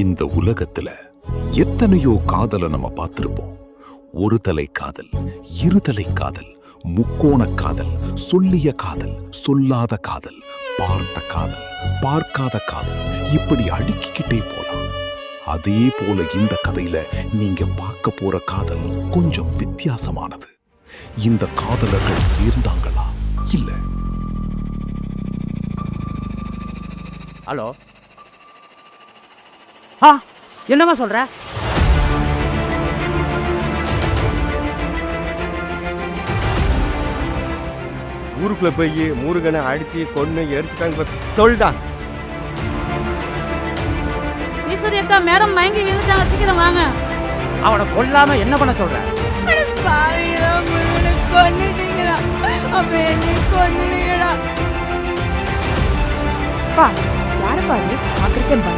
இந்த உலகத்துல எத்தனையோ காதலை நம்ம பார்த்திருப்போம். ஒரு தலை காதல், இருதலை காதல், முக்கோண காதல், சொல்லிய காதல், சொல்லாத காதல், பார்த்த காதல், பார்க்காத காதல், இப்படி அடுக்கிக்கிட்டே போலாம். அதே போல இந்த கதையில நீங்க பார்க்க போற காதல் கொஞ்சம் வித்தியாசமானது. இந்த காதலர்கள் சேர்ந்தாங்களா இல்ல? ஹலோ, என்னம்மா சொல்ற? ஊருக்குள்ள போய் முருகனை அடிச்சு கொன்னு எரிச்சுட்டாங்க சொல்லிட்டா. ஈஸ்வரி அக்கா, மேடம் மயங்கி விழுந்துட்டாங்க, சீக்கிரம் வாங்க. அவனை கொல்லாம என்ன பண்ண சொல்ற? கொன்னுட்டீங்களா? அப்ப என்னை கொன்னுட்டீங்களா? பா, யாரு பாரு பாக்குறேன்